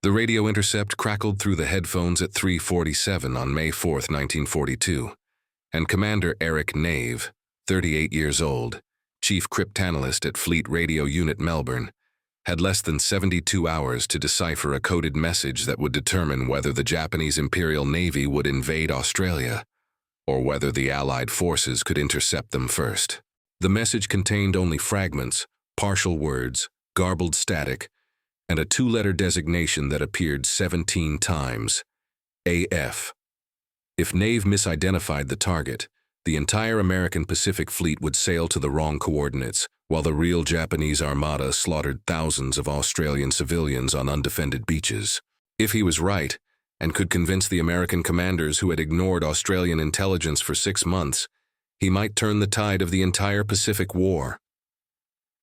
The radio intercept crackled through the headphones at 3:47 on May 4, 1942, and Commander Eric Nave, 38 years old, Chief Cryptanalyst at Fleet Radio Unit Melbourne, had less than 72 hours to decipher a coded message that would determine whether the Japanese Imperial Navy would invade Australia or whether the Allied forces could intercept them first. The message contained only fragments, partial words, garbled static, and a two-letter designation that appeared 17 times, AF. If Nave misidentified the target, the entire American Pacific Fleet would sail to the wrong coordinates, while the real Japanese armada slaughtered thousands of Australian civilians on undefended beaches. If he was right, and could convince the American commanders who had ignored Australian intelligence for 6 months, he might turn the tide of the entire Pacific War.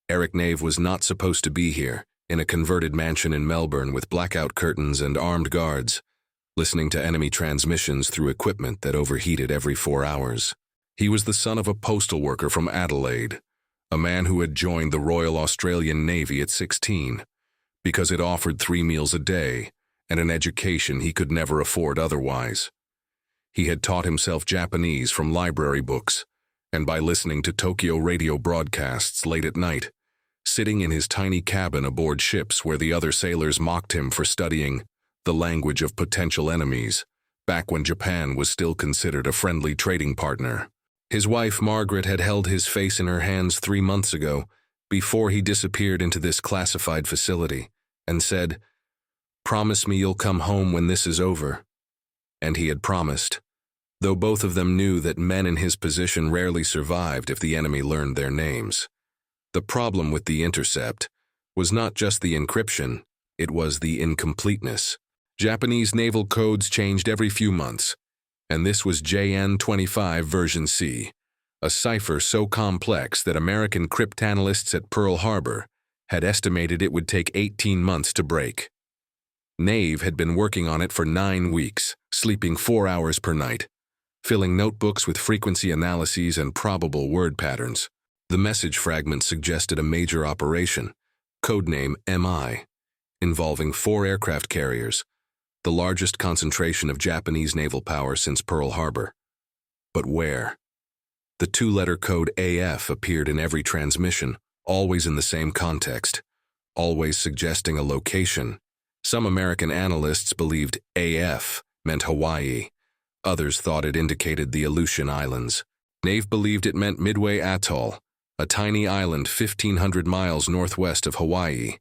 Eric Nave was not supposed to be here, in a converted mansion in Melbourne with blackout curtains and armed guards, listening to enemy transmissions through equipment that overheated every 4 hours. He was the son of a postal worker from Adelaide, a man who had joined the Royal Australian Navy at 16, because it offered 3 meals a day and an education he could never afford otherwise. He had taught himself Japanese from library books and by listening to Tokyo radio broadcasts late at night, sitting in his tiny cabin aboard ships where the other sailors mocked him for studying the language of potential enemies, back when Japan was still considered a friendly trading partner. His wife, Margaret, had held his face in her hands 3 months ago, before he disappeared into this classified facility, and said, "Promise me you'll come home when this is over." And he had promised, though both of them knew that men in his position rarely survived if the enemy learned their names. The problem with the intercept was not just the encryption, it was the incompleteness. Japanese naval codes changed every few months, and this was JN25 version C, a cipher so complex that American cryptanalysts at Pearl Harbor had estimated it would take 18 months to break. Nave had been working on it for 9 weeks, sleeping 4 hours per night, filling notebooks with frequency analyses and probable word patterns. The message fragment suggested a major operation, codename MI, involving 4 aircraft carriers, the largest concentration of Japanese naval power since Pearl Harbor. But where? The 2-letter code AF appeared in every transmission, always in the same context, always suggesting a location. Some American analysts believed AF meant Hawaii. Others thought it indicated the Aleutian Islands. Nave believed it meant Midway Atoll, a tiny island 1,500 miles northwest of Hawaii,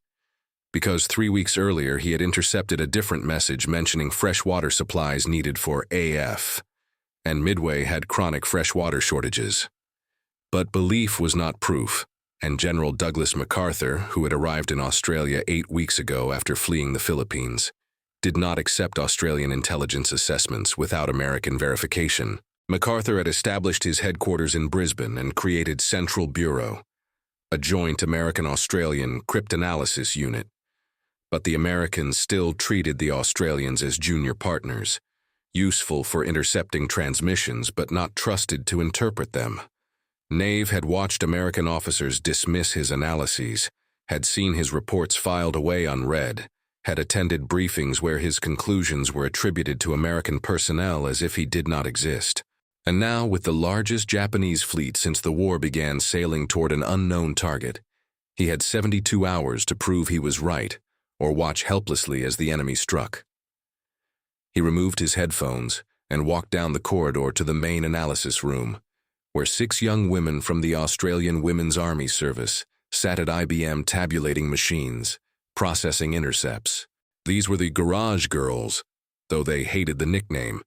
because 3 weeks earlier he had intercepted a different message mentioning freshwater supplies needed for AF, and Midway had chronic freshwater shortages. But belief was not proof, and General Douglas MacArthur, who had arrived in Australia 8 weeks ago after fleeing the Philippines, did not accept Australian intelligence assessments without American verification. MacArthur had established his headquarters in Brisbane and created Central Bureau, a joint American-Australian cryptanalysis unit. But the Americans still treated the Australians as junior partners, useful for intercepting transmissions but not trusted to interpret them. Nave had watched American officers dismiss his analyses, had seen his reports filed away unread, had attended briefings where his conclusions were attributed to American personnel as if he did not exist. And now, with the largest Japanese fleet since the war began sailing toward an unknown target, he had 72 hours to prove he was right, or watch helplessly as the enemy struck. He removed his headphones and walked down the corridor to the main analysis room, where 6 young women from the Australian Women's Army Service sat at IBM tabulating machines, processing intercepts. These were the Garage Girls, though they hated the nickname,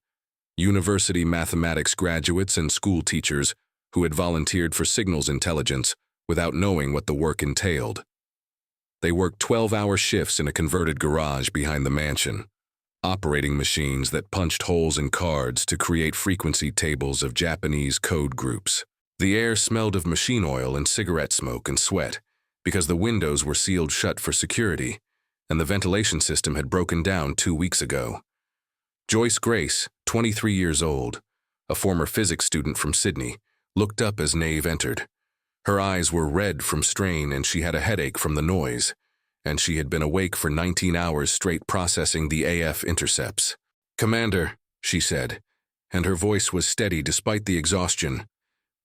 university mathematics graduates and school teachers who had volunteered for signals intelligence without knowing what the work entailed. They worked 12-hour shifts in a converted garage behind the mansion, operating machines that punched holes in cards to create frequency tables of Japanese code groups. The air smelled of machine oil and cigarette smoke and sweat because the windows were sealed shut for security, and the ventilation system had broken down 2 weeks ago. Joyce Grace, 23 years old, a former physics student from Sydney, looked up as Nave entered. Her eyes were red from strain and she had a headache from the noise, and she had been awake for 19 hours straight processing the AF intercepts. "Commander," she said, and her voice was steady despite the exhaustion,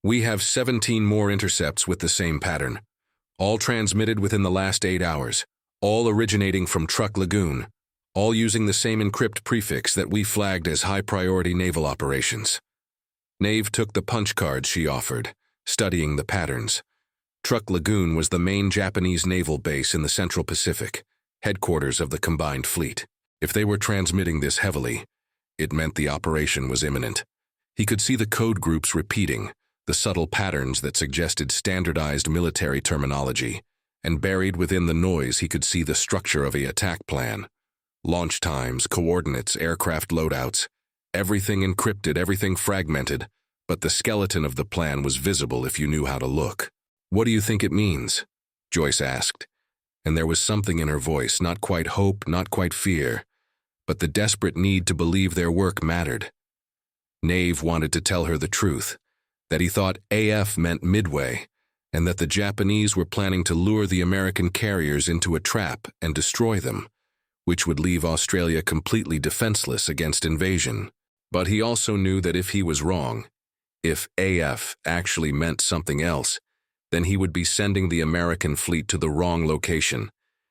"we have 17 more intercepts with the same pattern, all transmitted within the last 8 hours, all originating from Truk Lagoon, all using the same encrypt prefix that we flagged as high-priority naval operations." Nave took the punch cards she offered, studying the patterns. Truk Lagoon was the main Japanese naval base in the Central Pacific, headquarters of the combined fleet. If they were transmitting this heavily, it meant the operation was imminent. He could see the code groups repeating, the subtle patterns that suggested standardized military terminology, and buried within the noise he could see the structure of an attack plan. Launch times, coordinates, aircraft loadouts, everything encrypted, everything fragmented, but the skeleton of the plan was visible if you knew how to look. "What do you think it means?" Joyce asked, and there was something in her voice, not quite hope, not quite fear, but the desperate need to believe their work mattered. Nave wanted to tell her the truth, that he thought AF meant Midway, and that the Japanese were planning to lure the American carriers into a trap and destroy them, which would leave Australia completely defenseless against invasion. But he also knew that if he was wrong, if AF actually meant something else, then he would be sending the American fleet to the wrong location,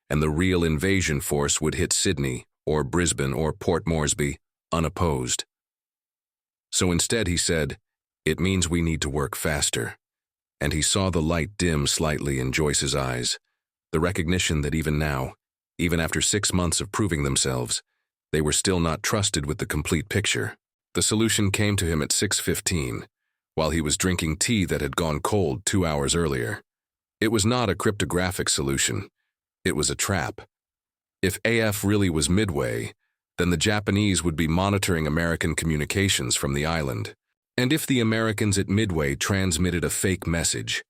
and the real invasion force would hit Sydney or Brisbane or Port Moresby unopposed. So instead he said, "It means we need to work faster." And he saw the light dim slightly in Joyce's eyes, the recognition that even now, even after 6 months of proving themselves, they were still not trusted with the complete picture. The solution came to him at 6:15, while he was drinking tea that had gone cold 2 hours earlier. It was not a cryptographic solution. It was a trap. If AF really was Midway, then the Japanese would be monitoring American communications from the island. And if the Americans at Midway transmitted a fake message,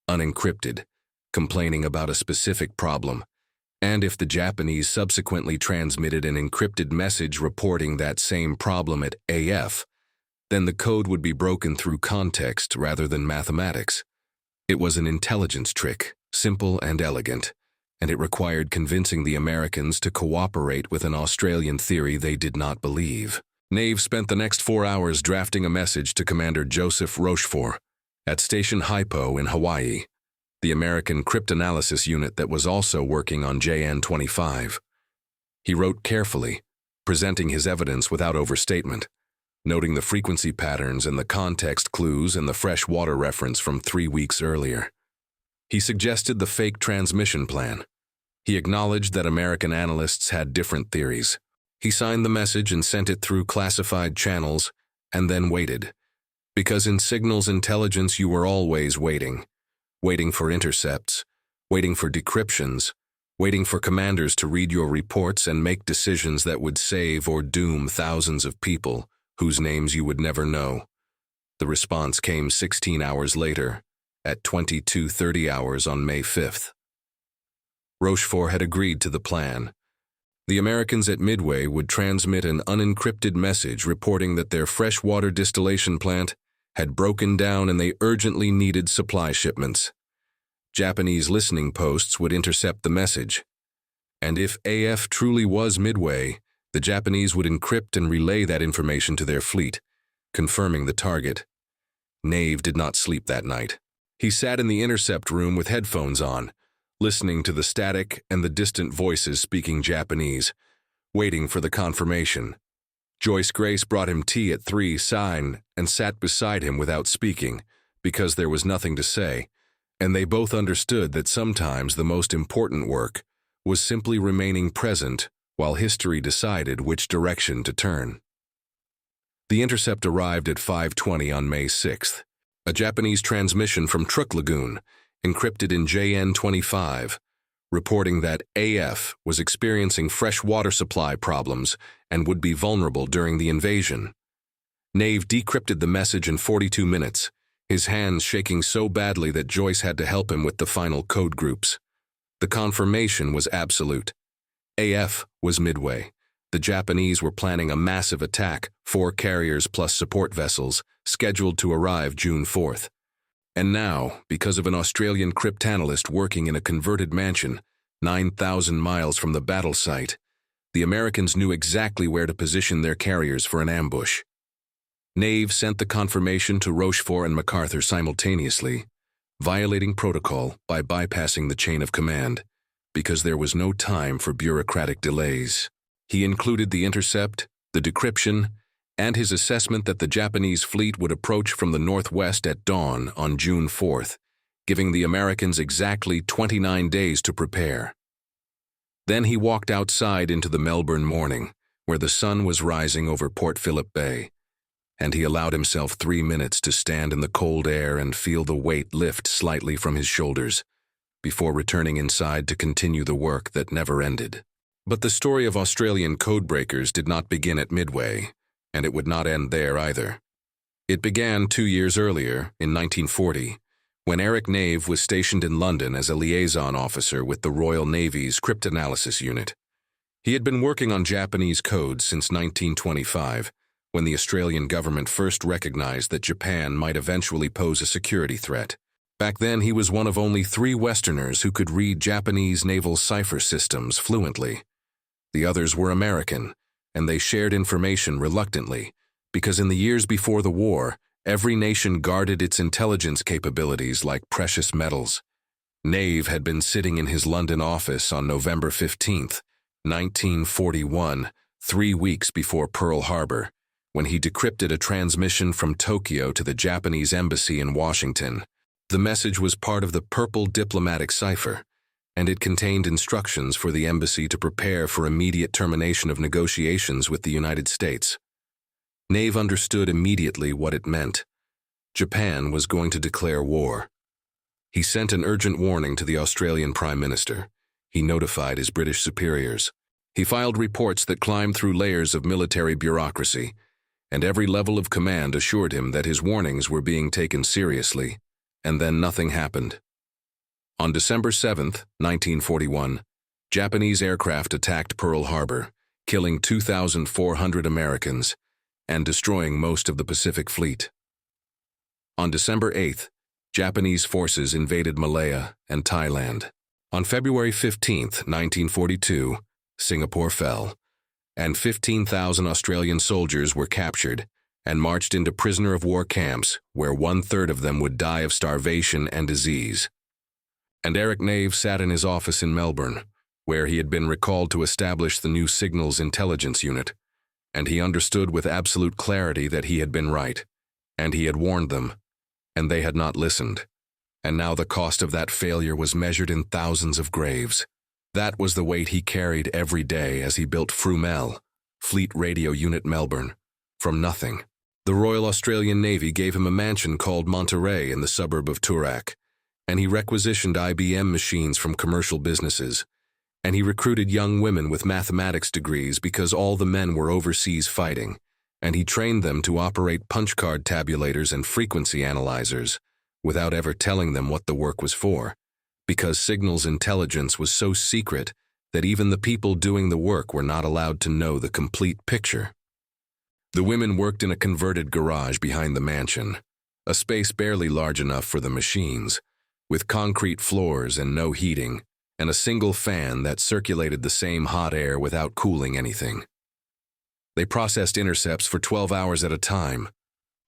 unencrypted, complaining about a specific problem, and if the Japanese subsequently transmitted an encrypted message reporting that same problem at AF, then the code would be broken through context rather than mathematics. It was an intelligence trick, simple and elegant, and it required convincing the Americans to cooperate with an Australian theory they did not believe. Nave spent the next 4 hours drafting a message to Commander Joseph Rochefort at Station Hypo in Hawaii, the American cryptanalysis unit that was also working on JN-25. He wrote carefully, presenting his evidence without overstatement, noting the frequency patterns and the context clues and the fresh water reference from 3 weeks earlier. He suggested the fake transmission plan. He acknowledged that American analysts had different theories. He signed the message and sent it through classified channels, and then waited. Because in signals intelligence you were always waiting. Waiting for intercepts, waiting for decryptions, waiting for commanders to read your reports and make decisions that would save or doom thousands of people whose names you would never know. The response came 16 hours later, at 22:30 hours on May 5th. Rochefort had agreed to the plan. The Americans at Midway would transmit an unencrypted message reporting that their freshwater distillation plant had broken down and they urgently needed supply shipments. Japanese listening posts would intercept the message. And if AF truly was Midway, the Japanese would encrypt and relay that information to their fleet, confirming the target. Nave did not sleep that night. He sat in the intercept room with headphones on, listening to the static and the distant voices speaking Japanese, waiting for the confirmation. Joyce Grace brought him tea at 3 sign and sat beside him without speaking, because there was nothing to say, and they both understood that sometimes the most important work was simply remaining present while history decided which direction to turn. The intercept arrived at 5:20 on May 6th, a Japanese transmission from Truk Lagoon, encrypted in JN-25, reporting that AF was experiencing fresh water supply problems and would be vulnerable during the invasion. Nave decrypted the message in 42 minutes, his hands shaking so badly that Joyce had to help him with the final code groups. The confirmation was absolute. AF was Midway. The Japanese were planning a massive attack, 4 carriers plus support vessels, scheduled to arrive June 4th. And now, because of an Australian cryptanalyst working in a converted mansion, 9,000 miles from the battle site, the Americans knew exactly where to position their carriers for an ambush. Nave sent the confirmation to Rochefort and MacArthur simultaneously, violating protocol by bypassing the chain of command, because there was no time for bureaucratic delays. He included the intercept, the decryption, and his assessment that the Japanese fleet would approach from the northwest at dawn on June 4th, giving the Americans exactly 29 days to prepare. Then he walked outside into the Melbourne morning, where the sun was rising over Port Phillip Bay, and he allowed himself 3 minutes to stand in the cold air and feel the weight lift slightly from his shoulders, before returning inside to continue the work that never ended. But the story of Australian codebreakers did not begin at Midway, and it would not end there either. It began 2 years earlier, in 1940, when Eric Nave was stationed in London as a liaison officer with the Royal Navy's Cryptanalysis Unit. He had been working on Japanese codes since 1925, when the Australian government first recognized that Japan might eventually pose a security threat. Back then, he was one of only 3 Westerners who could read Japanese naval cipher systems fluently. The others were American, and they shared information reluctantly, because in the years before the war, every nation guarded its intelligence capabilities like precious metals. Nave had been sitting in his London office on November 15, 1941, 3 weeks before Pearl Harbor, when he decrypted a transmission from Tokyo to the Japanese embassy in Washington. The message was part of the Purple Diplomatic Cipher, and it contained instructions for the embassy to prepare for immediate termination of negotiations with the United States. Nave understood immediately what it meant. Japan was going to declare war. He sent an urgent warning to the Australian Prime Minister. He notified his British superiors. He filed reports that climbed through layers of military bureaucracy, and every level of command assured him that his warnings were being taken seriously. And then nothing happened. On December 7, 1941, Japanese aircraft attacked Pearl Harbor, killing 2,400 Americans and destroying most of the Pacific Fleet. On December 8, Japanese forces invaded Malaya and Thailand. On February 15, 1942, Singapore fell, and 15,000 Australian soldiers were captured and marched into prisoner-of-war camps where 1/3 of them would die of starvation and disease. And Eric Nave sat in his office in Melbourne, where he had been recalled to establish the new Signals Intelligence Unit, and he understood with absolute clarity that he had been right, and he had warned them, and they had not listened. And now the cost of that failure was measured in thousands of graves. That was the weight he carried every day as he built Frumell, Fleet Radio Unit Melbourne, from nothing. The Royal Australian Navy gave him a mansion called Monterey in the suburb of Toorak, and he requisitioned IBM machines from commercial businesses, and he recruited young women with mathematics degrees because all the men were overseas fighting, and he trained them to operate punch card tabulators and frequency analyzers without ever telling them what the work was for, because signals intelligence was so secret that even the people doing the work were not allowed to know the complete picture. The women worked in a converted garage behind the mansion, a space barely large enough for the machines, with concrete floors and no heating, and a single fan that circulated the same hot air without cooling anything. They processed intercepts for 12 hours at a time,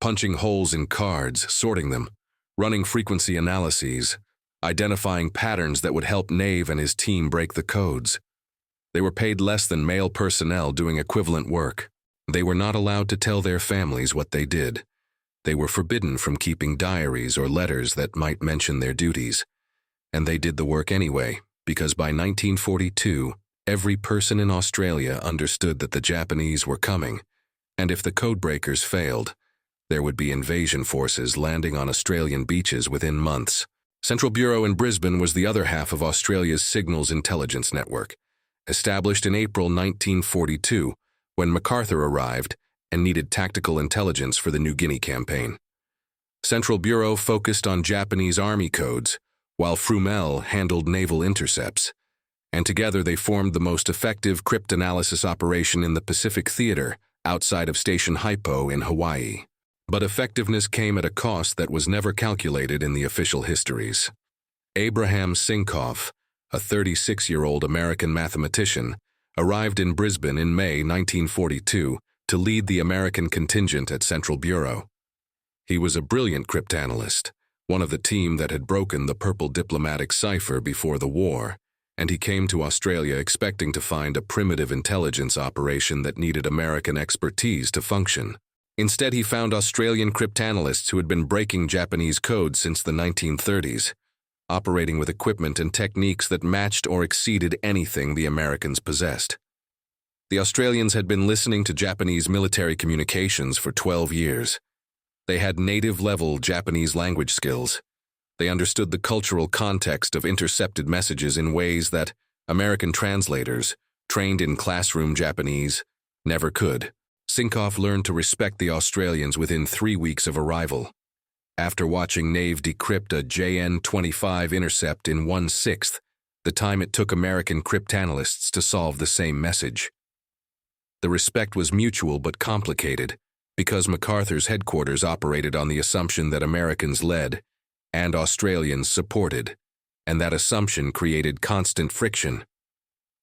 punching holes in cards, sorting them, running frequency analyses, identifying patterns that would help Nave and his team break the codes. They were paid less than male personnel doing equivalent work. They were not allowed to tell their families what they did. They were forbidden from keeping diaries or letters that might mention their duties. And they did the work anyway, because by 1942, every person in Australia understood that the Japanese were coming, and if the codebreakers failed, there would be invasion forces landing on Australian beaches within months. Central Bureau in Brisbane was the other half of Australia's Signals Intelligence Network, established in April 1942, when MacArthur arrived and needed tactical intelligence for the New Guinea campaign. Central Bureau focused on Japanese Army codes, while Frumell handled naval intercepts, and together they formed the most effective cryptanalysis operation in the Pacific Theater outside of Station Hypo in Hawaii. But effectiveness came at a cost that was never calculated in the official histories. Abraham Sinkoff, a 36-year-old American mathematician, arrived in Brisbane in May 1942 to lead the American contingent at Central Bureau. He was a brilliant cryptanalyst, one of the team that had broken the purple diplomatic cipher before the war, and he came to Australia expecting to find a primitive intelligence operation that needed American expertise to function. Instead, he found Australian cryptanalysts who had been breaking Japanese code since the 1930s, operating with equipment and techniques that matched or exceeded anything the Americans possessed. The Australians had been listening to Japanese military communications for 12 years. They had native-level Japanese language skills. They understood the cultural context of intercepted messages in ways that American translators, trained in classroom Japanese, never could. Sinkoff learned to respect the Australians within 3 weeks of arrival. After watching Nave decrypt a JN-25 intercept in 1/6 the time it took American cryptanalysts to solve the same message. The respect was mutual but complicated, because MacArthur's headquarters operated on the assumption that Americans led and Australians supported, and that assumption created constant friction.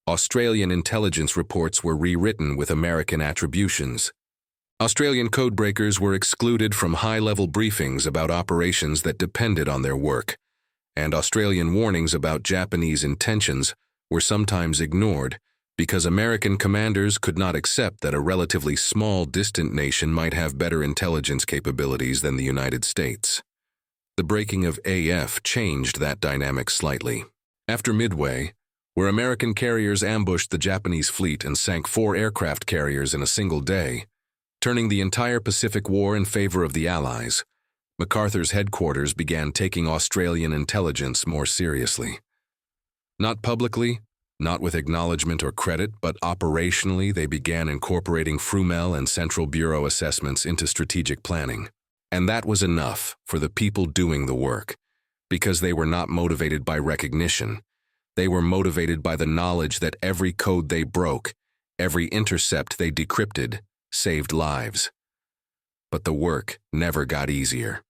Australian intelligence reports were rewritten with American attributions. Australian codebreakers were excluded from high-level briefings about operations that depended on their work, and Australian warnings about Japanese intentions were sometimes ignored because American commanders could not accept that a relatively small, distant nation might have better intelligence capabilities than the United States. The breaking of AF changed that dynamic slightly. After Midway, where American carriers ambushed the Japanese fleet and sank 4 aircraft carriers in a single day, turning the entire Pacific War in favor of the Allies, MacArthur's headquarters began taking Australian intelligence more seriously. Not publicly, not with acknowledgement or credit, but operationally they began incorporating Frumell and Central Bureau assessments into strategic planning. And that was enough for the people doing the work, because they were not motivated by recognition. They were motivated by the knowledge that every code they broke, every intercept they decrypted, saved lives. But the work never got easier.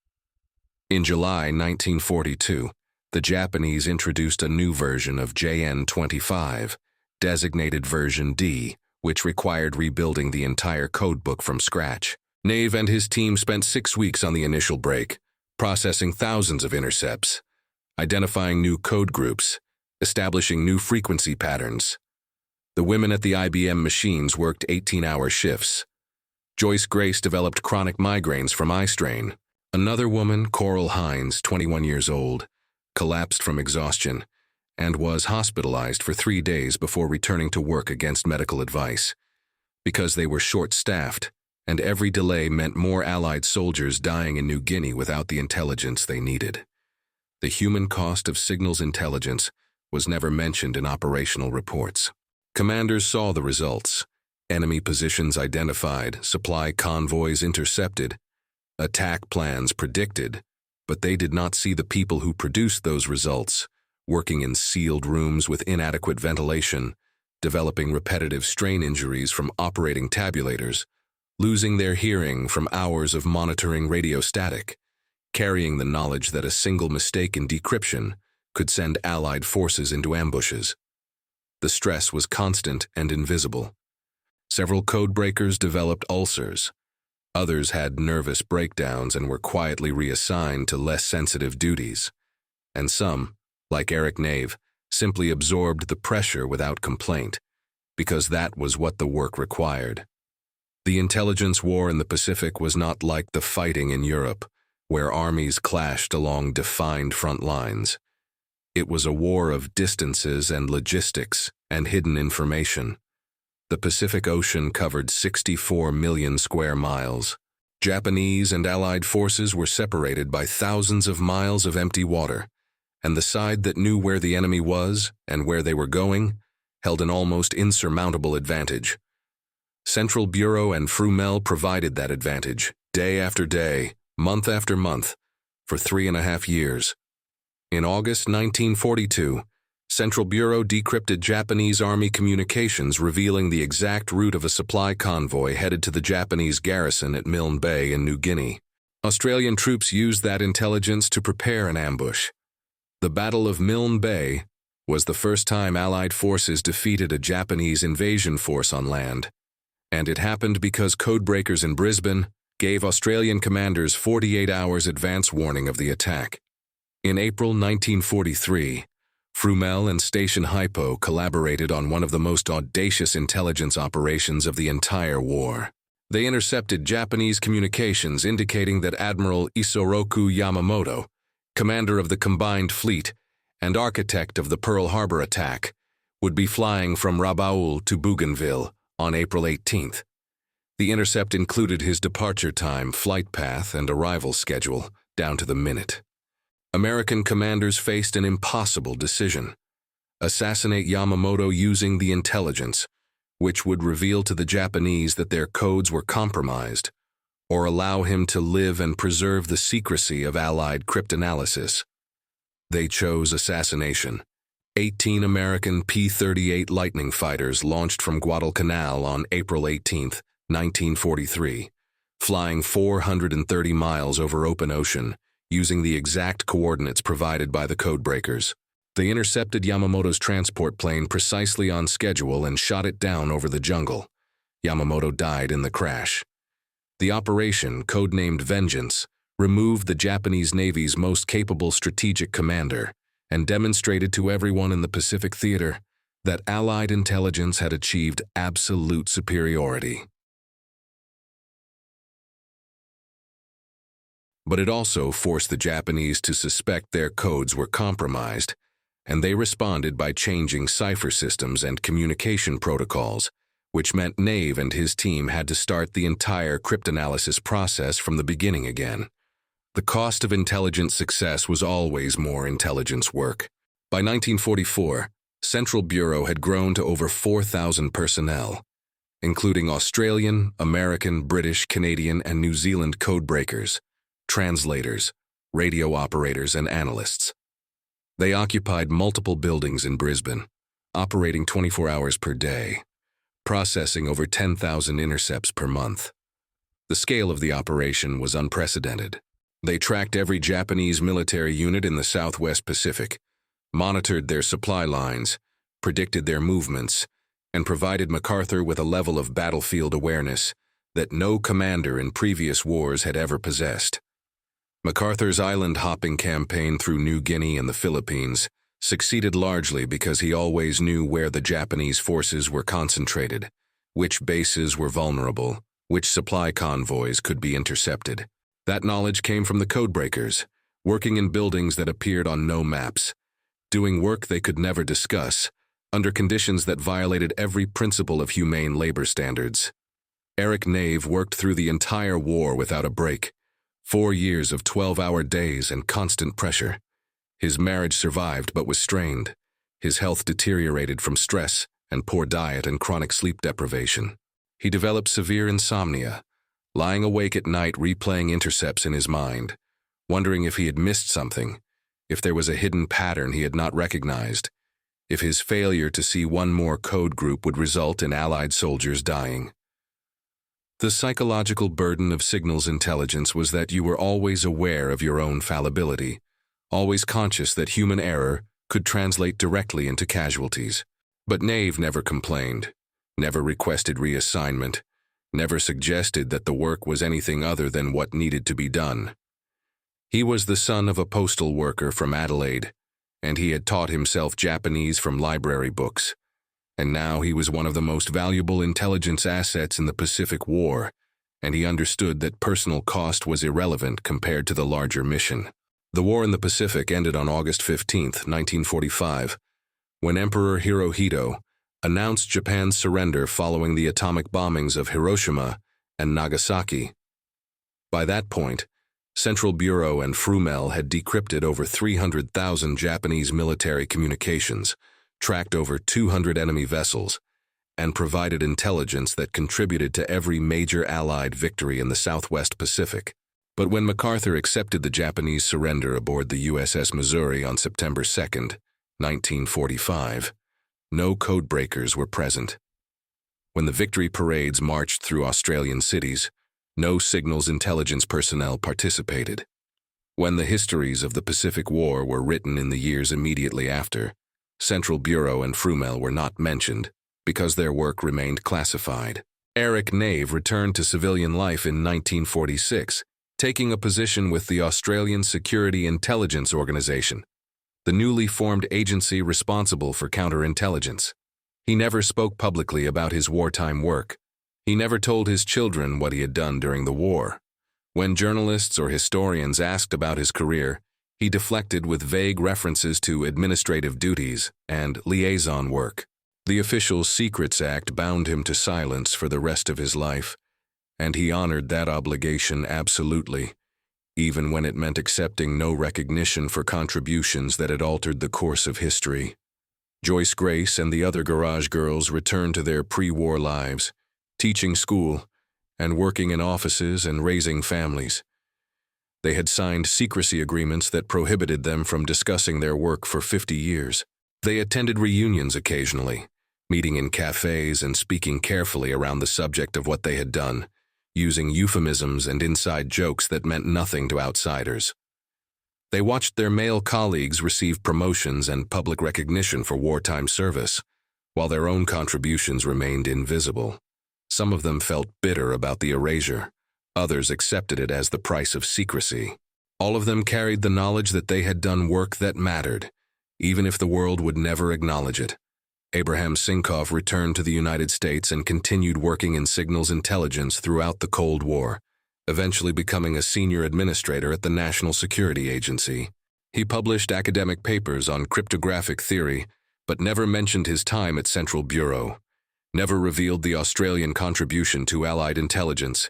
In July 1942, the Japanese introduced a new version of JN-25, designated version D, which required rebuilding the entire codebook from scratch. Nave and his team spent 6 weeks on the initial break, processing thousands of intercepts, identifying new code groups, establishing new frequency patterns. The women at the IBM machines worked 18-hour shifts. Joyce Grace developed chronic migraines from eye strain. Another woman, Coral Hines, 21 years old, collapsed from exhaustion and was hospitalized for 3 days before returning to work against medical advice, because they were short-staffed, and every delay meant more Allied soldiers dying in New Guinea without the intelligence they needed. The human cost of signals intelligence was never mentioned in operational reports. Commanders saw the results: enemy positions identified, supply convoys intercepted, attack plans predicted, but they did not see the people who produced those results, working in sealed rooms with inadequate ventilation, developing repetitive strain injuries from operating tabulators, losing their hearing from hours of monitoring radiostatic, carrying the knowledge that a single mistake in decryption could send Allied forces into ambushes. The stress was constant and invisible. Several codebreakers developed ulcers. Others had nervous breakdowns and were quietly reassigned to less sensitive duties. And some, like Eric Nave, simply absorbed the pressure without complaint, because that was what the work required. The intelligence war in the Pacific was not like the fighting in Europe, where armies clashed along defined front lines. It was a war of distances and logistics and hidden information. The Pacific Ocean covered 64 million square miles. Japanese and Allied forces were separated by thousands of miles of empty water, and the side that knew where the enemy was and where they were going held an almost insurmountable advantage. Central Bureau and Frumell provided that advantage, day after day, month after month, for 3.5 years. In August 1942, Central Bureau decrypted Japanese Army communications revealing the exact route of a supply convoy headed to the Japanese garrison at Milne Bay in New Guinea. Australian troops used that intelligence to prepare an ambush. The Battle of Milne Bay, was the first time Allied forces defeated a Japanese invasion force on land, and it happened because codebreakers in Brisbane gave Australian commanders 48 hours advance warning of the attack. In April 1943, Frumell and Station Hypo collaborated on one of the most audacious intelligence operations of the entire war. They intercepted Japanese communications indicating that Admiral Isoroku Yamamoto, commander of the Combined Fleet and architect of the Pearl Harbor attack, would be flying from Rabaul to Bougainville on April 18th. The intercept included his departure time, flight path, and arrival schedule, down to the minute. American commanders faced an impossible decision: assassinate Yamamoto using the intelligence, which would reveal to the Japanese that their codes were compromised, or allow him to live and preserve the secrecy of Allied cryptanalysis. They chose assassination. 18 American P-38 Lightning fighters launched from Guadalcanal on April 18, 1943, flying 430 miles over open ocean, using the exact coordinates provided by the codebreakers. They intercepted Yamamoto's transport plane precisely on schedule and shot it down over the jungle. Yamamoto died in the crash. The operation, codenamed Vengeance, removed the Japanese Navy's most capable strategic commander and demonstrated to everyone in the Pacific theater that Allied intelligence had achieved absolute superiority. But it also forced the Japanese to suspect their codes were compromised, and they responded by changing cipher systems and communication protocols, which meant Nave and his team had to start the entire cryptanalysis process from the beginning again. The cost of intelligence success was always more intelligence work. By 1944, Central Bureau had grown to over 4,000 personnel, including Australian, American, British, Canadian, and New Zealand codebreakers, translators, radio operators, and analysts. They occupied multiple buildings in Brisbane, operating 24 hours per day, processing over 10,000 intercepts per month. The scale of the operation was unprecedented. They tracked every Japanese military unit in the Southwest Pacific, monitored their supply lines, predicted their movements, and provided MacArthur with a level of battlefield awareness that no commander in previous wars had ever possessed. MacArthur's island-hopping campaign through New Guinea and the Philippines succeeded largely because he always knew where the Japanese forces were concentrated, which bases were vulnerable, which supply convoys could be intercepted. That knowledge came from the codebreakers, working in buildings that appeared on no maps, doing work they could never discuss, under conditions that violated every principle of humane labor standards. Eric Nave worked through the entire war without a break, 4 years of 12-hour days and constant pressure. His marriage survived but was strained. His health deteriorated from stress and poor diet and chronic sleep deprivation. He developed severe insomnia, lying awake at night replaying intercepts in his mind, wondering if he had missed something, if there was a hidden pattern he had not recognized, if his failure to see one more code group would result in Allied soldiers dying. The psychological burden of signals intelligence was that you were always aware of your own fallibility, always conscious that human error could translate directly into casualties. But Nave never complained, never requested reassignment, never suggested that the work was anything other than what needed to be done. He was the son of a postal worker from Adelaide, and he had taught himself Japanese from library books. And now he was one of the most valuable intelligence assets in the Pacific War, and he understood that personal cost was irrelevant compared to the larger mission. The war in the Pacific ended on August 15, 1945, when Emperor Hirohito announced Japan's surrender following the atomic bombings of Hiroshima and Nagasaki. By that point, Central Bureau and Frumell had decrypted over 300,000 Japanese military communications, tracked over 200 enemy vessels, and provided intelligence that contributed to every major Allied victory in the Southwest Pacific. But when MacArthur accepted the Japanese surrender aboard the USS Missouri on September 2, 1945, no codebreakers were present. When the victory parades marched through Australian cities, no signals intelligence personnel participated. When the histories of the Pacific War were written in the years immediately after, Central Bureau and Frumell were not mentioned because their work remained classified. Eric Nave returned to civilian life in 1946, taking a position with the Australian Security Intelligence Organisation, the newly formed agency responsible for counterintelligence. He never spoke publicly about his wartime work. He never told his children what he had done during the war. When journalists or historians asked about his career, he deflected with vague references to administrative duties and liaison work. The Official Secrets Act bound him to silence for the rest of his life, and he honored that obligation absolutely, even when it meant accepting no recognition for contributions that had altered the course of history. Joyce Grace and the other garage girls returned to their pre-war lives, teaching school and working in offices and raising families. They had signed secrecy agreements that prohibited them from discussing their work for 50 years. They attended reunions occasionally, meeting in cafes and speaking carefully around the subject of what they had done, using euphemisms and inside jokes that meant nothing to outsiders. They watched their male colleagues receive promotions and public recognition for wartime service, while their own contributions remained invisible. Some of them felt bitter about the erasure. Others accepted it as the price of secrecy. All of them carried the knowledge that they had done work that mattered, even if the world would never acknowledge it. Abraham Sinkoff returned to the United States and continued working in signals intelligence throughout the Cold War, eventually becoming a senior administrator at the National Security Agency. He published academic papers on cryptographic theory, but never mentioned his time at Central Bureau, never revealed the Australian contribution to Allied intelligence,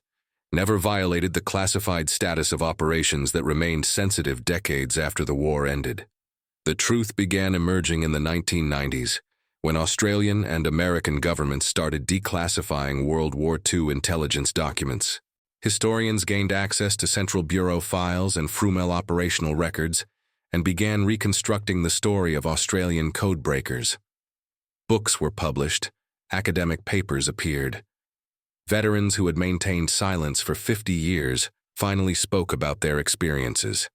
never violated the classified status of operations that remained sensitive decades after the war ended. The truth began emerging in the 1990s, when Australian and American governments started declassifying World War II intelligence documents. Historians gained access to Central Bureau files and Frumell operational records and began reconstructing the story of Australian codebreakers. Books were published, academic papers appeared. Veterans who had maintained silence for 50 years finally spoke about their experiences.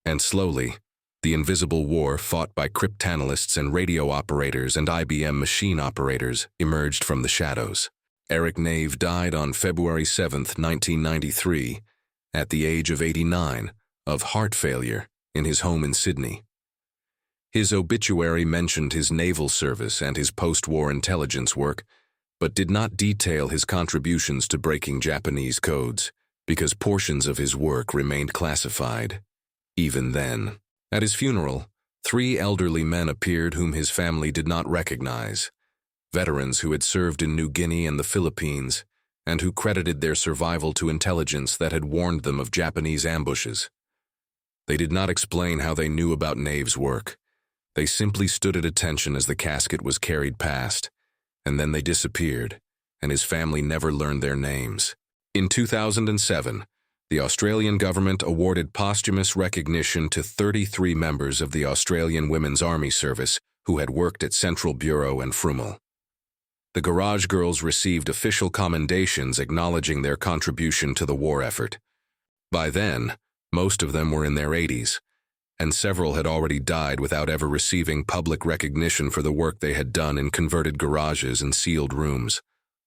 And slowly, the invisible war fought by cryptanalysts and radio operators and IBM machine operators emerged from the shadows. Eric Nave died on February 7, 1993, at the age of 89, of heart failure in his home in Sydney. His obituary mentioned his naval service and his post-war intelligence work, but did not detail his contributions to breaking Japanese codes, because portions of his work remained classified. Even then, at his funeral, 3 elderly men appeared whom his family did not recognize, veterans who had served in New Guinea and the Philippines, and who credited their survival to intelligence that had warned them of Japanese ambushes. They did not explain how they knew about Nave's work. They simply stood at attention as the casket was carried past, and then they disappeared, and his family never learned their names. In 2007, the Australian government awarded posthumous recognition to 33 members of the Australian Women's Army Service who had worked at Central Bureau and Frumell. The Garage Girls received official commendations acknowledging their contribution to the war effort. By then, most of them were in their 80s, and several had already died without ever receiving public recognition for the work they had done in converted garages and sealed rooms,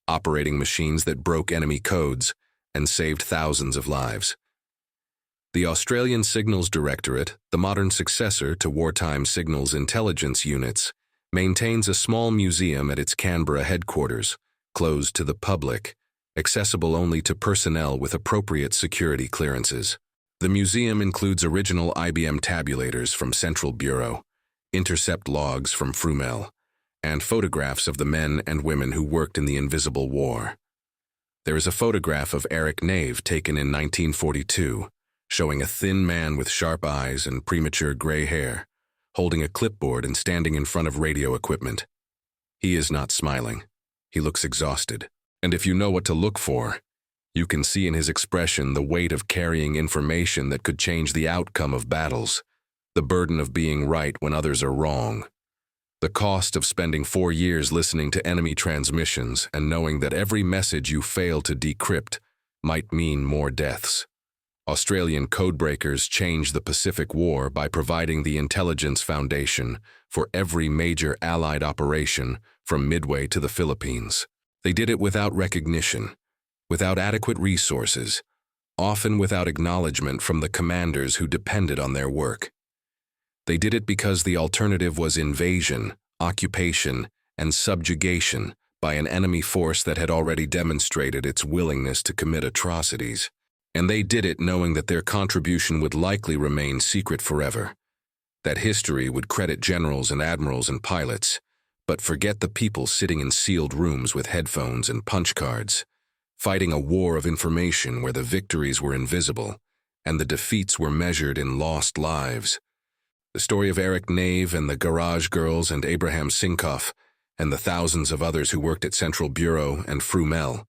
operating machines that broke enemy codes and saved thousands of lives. The Australian Signals Directorate, the modern successor to wartime signals intelligence units, maintains a small museum at its Canberra headquarters, closed to the public, accessible only to personnel with appropriate security clearances. The museum includes original IBM tabulators from Central Bureau, intercept logs from Frumell, and photographs of the men and women who worked in the Invisible War. There is a photograph of Eric Nave taken in 1942, showing a thin man with sharp eyes and premature gray hair, holding a clipboard and standing in front of radio equipment. He is not smiling. He looks exhausted. And if you know what to look for, you can see in his expression the weight of carrying information that could change the outcome of battles, the burden of being right when others are wrong, the cost of spending 4 years listening to enemy transmissions and knowing that every message you fail to decrypt might mean more deaths. Australian codebreakers changed the Pacific War by providing the intelligence foundation for every major Allied operation from Midway to the Philippines. They did it without recognition, without adequate resources, often without acknowledgement from the commanders who depended on their work. They did it because the alternative was invasion, occupation, and subjugation by an enemy force that had already demonstrated its willingness to commit atrocities. And they did it knowing that their contribution would likely remain secret forever, that history would credit generals and admirals and pilots, but forget the people sitting in sealed rooms with headphones and punch cards, fighting a war of information where the victories were invisible and the defeats were measured in lost lives. The story of Eric Nave and the Garage Girls and Abraham Sinkoff and the thousands of others who worked at Central Bureau and Frumel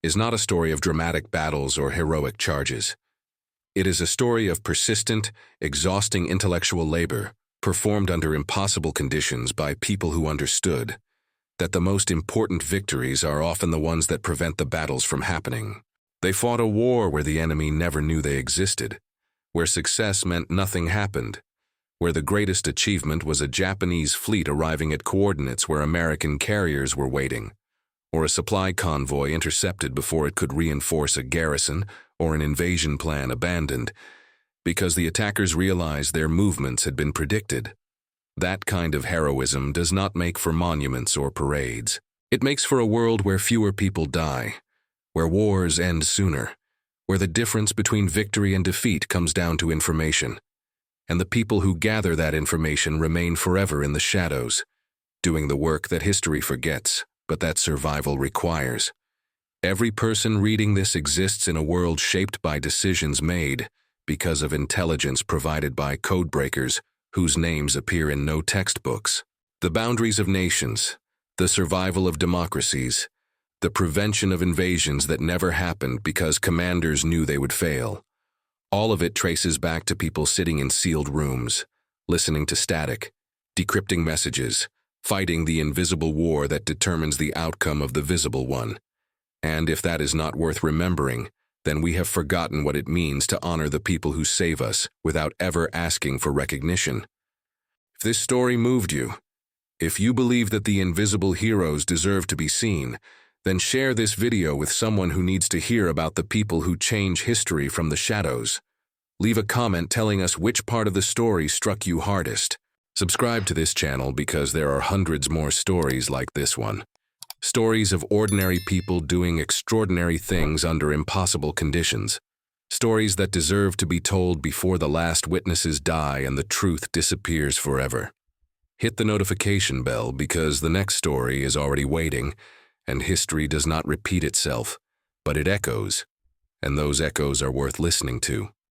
is not a story of dramatic battles or heroic charges. It is a story of persistent, exhausting intellectual labor performed under impossible conditions by people who understood that the most important victories are often the ones that prevent the battles from happening. They fought a war where the enemy never knew they existed, where success meant nothing happened, where the greatest achievement was a Japanese fleet arriving at coordinates where American carriers were waiting, or a supply convoy intercepted before it could reinforce a garrison or an invasion plan abandoned, because the attackers realized their movements had been predicted. That kind of heroism does not make for monuments or parades. It makes for a world where fewer people die, where wars end sooner, where the difference between victory and defeat comes down to information, and the people who gather that information remain forever in the shadows, doing the work that history forgets, but that survival requires. Every person reading this exists in a world shaped by decisions made because of intelligence provided by codebreakers whose names appear in no textbooks. The boundaries of nations, the survival of democracies, the prevention of invasions that never happened because commanders knew they would fail. All of it traces back to people sitting in sealed rooms, listening to static, decrypting messages, fighting the invisible war that determines the outcome of the visible one. And if that is not worth remembering, then we have forgotten what it means to honor the people who save us without ever asking for recognition. If this story moved you, if you believe that the invisible heroes deserve to be seen, then share this video with someone who needs to hear about the people who change history from the shadows. Leave a comment telling us which part of the story struck you hardest. Subscribe to this channel because there are hundreds more stories like this one. Stories of ordinary people doing extraordinary things under impossible conditions. Stories that deserve to be told before the last witnesses die and the truth disappears forever. Hit the notification bell because the next story is already waiting, and history does not repeat itself, but it echoes, and those echoes are worth listening to.